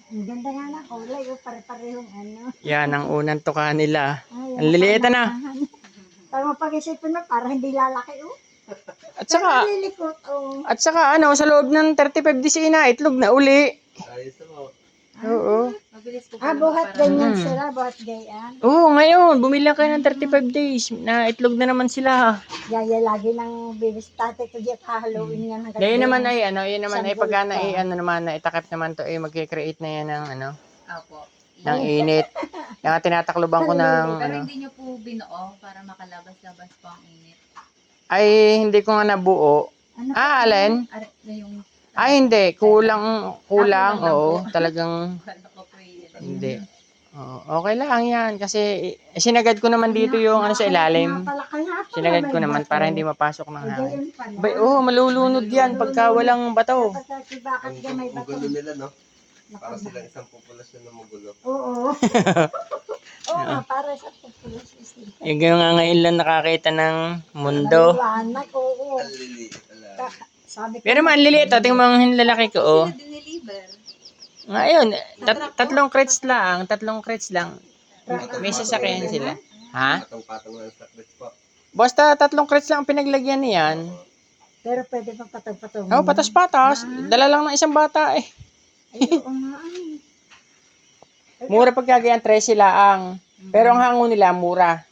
Ang ganda nga na kulay, oh, pare-parehong ano. Yan ang unang tuka nila. Ay, Ang liliit na. Para mapag-isipin mo, para hindi lalaki, oh. At Pero saka, lilikot, oh. ano, sa loob ng 35 days itlog na uli. Ayos mo. Oo. Mabilis po Buhat para ganyan Mm. sila, buhat gayan. Oo, ngayon, bumili lang kayo ng 35 days. Na itlog na naman sila. Yaya lagi ng bibis tatay ko diyan Halloween nga hanggang Yun naman ngayon. ay, yun naman ay Sanggol pagka na, pa. naman, na itakip naman to, magkikreate na yan ng, Opo. ng init. Kaya tinatakloban ko ng, Pero hindi nyo po binuo para makalabas-labas po ang init. ay, hindi ko nga nabuo. Ano Alin? Na yung Ay, hindi. Kulang, kulang lang oo. po. Talagang, kala ko po yun. hindi. Oo, okay lang yan. Kasi, sinagad ko naman dito yung, sa ilalim. Sinagad ko naman para hindi mapasok ng hangin. Bay, malulunod yan pagka walang bato. Bakit yan may Ang bato? gulo nila, no? Para silang isang populasyon na magulo. Oo. Oo nga, para sa populasyon sila. Yung nga ngayon lang nakakita ng mundo. Maliwanag, oo. Ang liliit. Ala. Sabi ko, Pero man, liliit. Tingnan mo ang lalaki ko, oh. Sila dineliver. Ngayon, tatlong crates lang. May sasakyan sila. Ha? Patong-patong lang sa Chris po. Basta 3 crates lang ang pinaglagyan niyan. pero pwede pang patag-patong. Oh, patas-patas. Dala lang ng isang bata eh. Ay, oo nga. Ay. Mura pagkagayan 13 laang. Pero ang hango nila mura.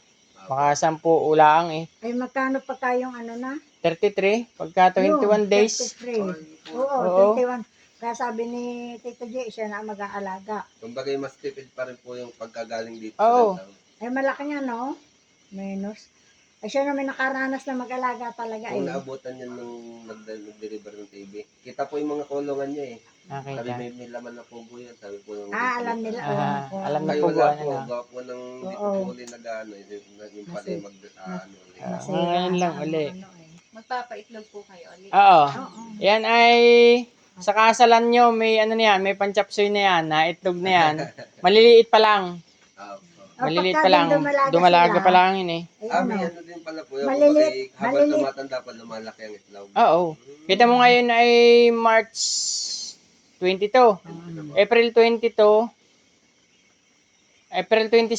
Baka 10 ulaang eh. Ay, magkano pa kayong ano na? 33 pagka 21 days. 33. Oo. Oo, 21. Kaya sabi ni Tito J, siya na mag-aalaga. Kumbaga mas tipid pa rin po yung pagkagaling dito. Oo. sa Lantaw. Ay, malaki niya, no? Menos. Ay, siya na may nakaranas na mag-alaga talaga Kung eh. naabutan yan nung nag-deliver ng TV. Kita po yung mga kulungan niya eh. Sabi Nakita. may laman na pugo yan. Sabi po yung Alam nila. oo. Alam na Ay po wala ano po. na. Gawa po ng hindi po Oo. uli nag-ano. Yung pala yung mag-ano. Masira ngayon lang ang uli. ano eh. Magpapaitlog po kayo ulit. Oo. Oo. Yan ay sa kasalan nyo, may ano na yan, may panchapsoy na yan, na itlog na yan. Maliliit pa lang. Maliliit pa lang. Dumalaga pa lang yun eh. Ay, May ano? ano din pala po yun. Maliliit- Kumbaga, habang maliliit. tumatanda pa lumalaki ang itlog. Oo. Kita mo ngayon ay March 22. April 22. April 27.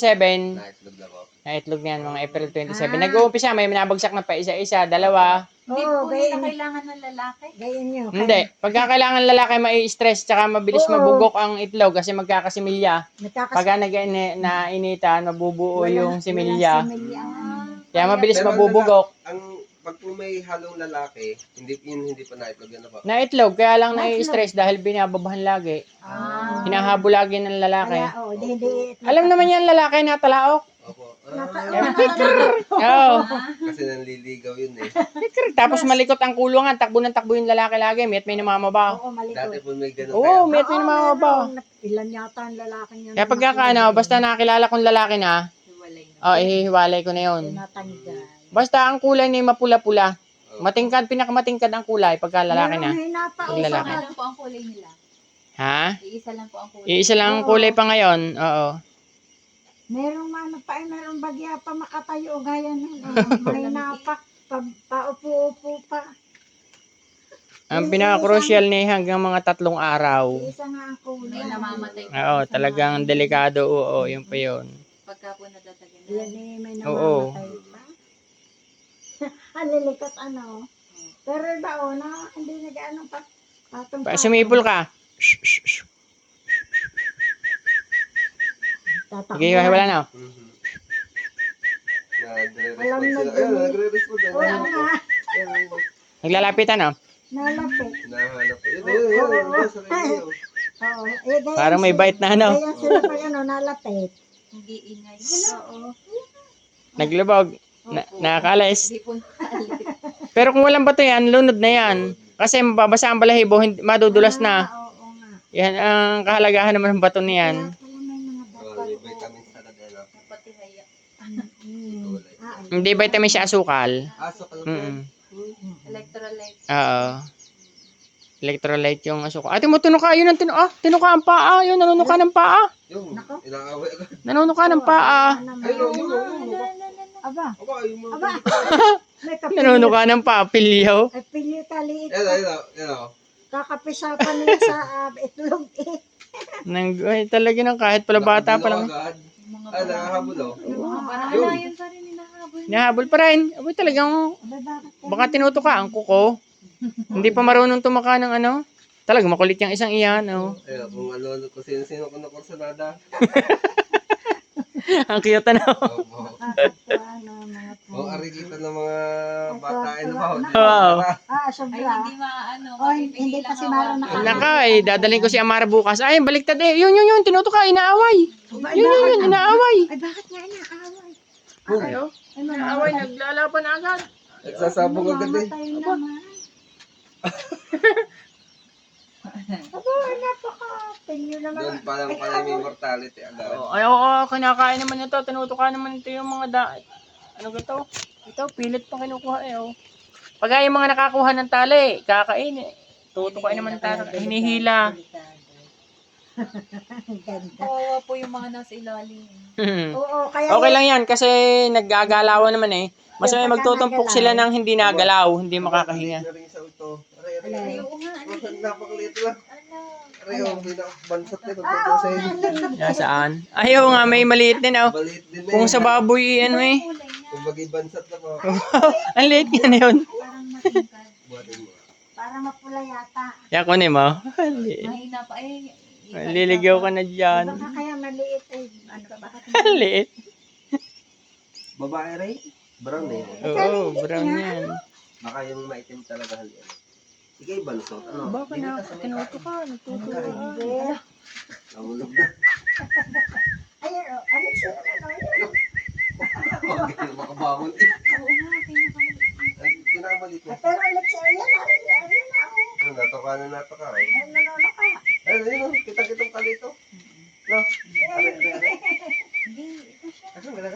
Na itlog na po. Na itlog na yan, mga April 27. Nag-uumpisa, may nabagsak na pa isa-isa, dalawa. Hindi Oo, po nila gayon. kailangan ng lalaki. Gayon yun. Hindi. Pagka kailangan lalaki, mai-stress, tsaka mabilis Oo. mabugok ang itlog kasi magkakasimilya. Nagkakas- Pagka nainitan, mabubuo yung walang similya. similya ang ano. Kaya mabilis Pero ang mabubugok. Pag po may halong lalaki, hindi pa na itlog yan na po. Na itlog, kaya lang nai-stress dahil binababahan lagi. Hinahabol lagi ng lalaki. Kaya, oo, hindi. Alam naman yan lalaki na talaok. Opo. Oo. Kasi nanliligaw yun eh. Tapos malikot ang kulungan, takbo ng takbo yung lalaki lagi, may may namamaba. Oo, malikot. Dati po may ganun. Oo, may Oo, namamaba. meron. Ilan yata ang lalaki niya. Kaya pagka basta nakilala kong lalaki na, Hiwalay na. ihiwalay ko na yun. Tinatanggal. Basta ang kulay niya mapula-pula. Matingkad, pinakamatingkad ang kulay pagka lalaki na. Meron hinata. Pag lalaki. Isa lang po ang kulay nila. Ha? Iisa lang po ang kulay. Iisa lang ang kulay pa ngayon. Oo. Merong ano pa eh, merong bagya pa makatayo gaya ng mahina pa, paupo-upo pa. Ang pinaka-crucial niya hanggang mga 3 araw. Isa nga ang kulay. May namamatay po. Oo, talagang delikado. Oo, yun pa yun. Pagka po nadatagan na. Yan eh, may Oo. namamatay pa. Ang lilikot ano. Pero iba o, hindi nag-ano pa. Pa, sumipol ka. Sige, wala na. Alam na din. Nagre-respond Oo nga, Naglalapitan, no? nalapit. Nahanap po. Yun, sa radio. Oo. Eh, ganyan Parang may bite na, ano? Ganyan sila pag ano, nalapit. Hindi ingay. Oo. Naglubog. Nakakalis. Hindi po naalit. Pero kung walang bato yan, lunod na yan. Kasi mababasa ang balahibo, madudulas na. Oo nga. Yan ang kahalagahan naman ng bato Kaya niyan. pala may mga bakal. May vitamins talaga na. Pati haya. Tulay. Hindi vitamin siya asukal. Aso ka lang po. Mm. Electrolyte. Oo. Electrolyte yung asukal. Ate mo, tinuka. Yun ang tinuka ang paa. Yun, nanunuka ng paa. Yung, Nako. inaaway agad. Nanunuka ng paa. Ay, yung. Aba, Aba, yung mga. aba. May kapilyo. Nanunuka ng paa. Pilyaw. Ay, pilyo kaliit. Yan, yan, yan. Kakapisapan niya sa itlog eh. Ay, talaga nang kahit pala bata pa lang. Agad. Yung mga Ay, nakahabol oh. Yung mga parang Yun. alayan pa rin hinahabol. Nahabol pa rin. Abay, talagang Aba, bakit ka? baka tinutukaan ko ko. Hindi pa marunong tumaka ng ano. Talagang makulit yung isang iyan. Oh. Ay, kung ano, kung sino-sino ko na kursunada. Ang cute na. Opo. Nakakatuwa na mga O, po. ari kita ng mga bata ay na ba? Wow. Ah, Ay, sobra. hindi maano. Oy, hindi pa si Mara naka- Naka, dadalhin ko si Amara bukas. Ay, baliktad eh. Yun, tinutuka, inaaway. Yun, inaaway. Ay, bakit nga inaaway? Ay, oh. Inaaway, naglalaban agad. Nagsasabong agad eh. Mamatay naman. Aba, napaka. Tingnan naman. Doon pa lang pala may mortality agad. Oh, ay, oo, kinakain naman ito. Tinutuka naman ito yung mga ano ba ito? Ito, pilit pa kinukuha eh. Oh. Pag yung mga nakakuha ng tali, kakain eh. Tutukain naman tayo. Hinihila. Ganda. Kawawa po yung mga nasa ilalim. Oo, kaya Okay lang yan kasi naggagalawan naman eh. Mas may magtutumpok sila ng hindi nagalaw, hindi makakahinga. Na rin sa ito. Aray, aray, Alay. aray. Oo nga, ano. Napakaliit lang. Ano? Aray, oh, pinakabansat na ito sa inyo. Nasaan? Ayaw nga, may maliit din oh. Balit din eh. Kung sa baboy, ano eh. Kulay niya. Kung bagay bansat na po. Ang liit nga na yun. Parang matingkad. Buhatin mo. para mapula yata. Kaya kunin mo. Ang liit. Mahina pa eh. Liligaw ka na dyan. Baka kaya maliit eh. Ano ba? Bakit Ang liit. Babae rin? Brown eh. Oo, brown yan. Baka yung maitim talaga hali. Sige, bansot. Ano? Baka Dito na, ka sa may tinutuka, nagtutuka. hindi? Nahulog na. Ayun o. Ano siya? Ano? Huwag kayo makabangon eh. Oo nga, pinakamalit. Ay, pinakabalik mo. Pero ulit siya yan. Ano na ako? Ano, natuka na natuka. Eh. Ano na ako? Ay, ayun, kita-kitang kalito. No? Are, are, are.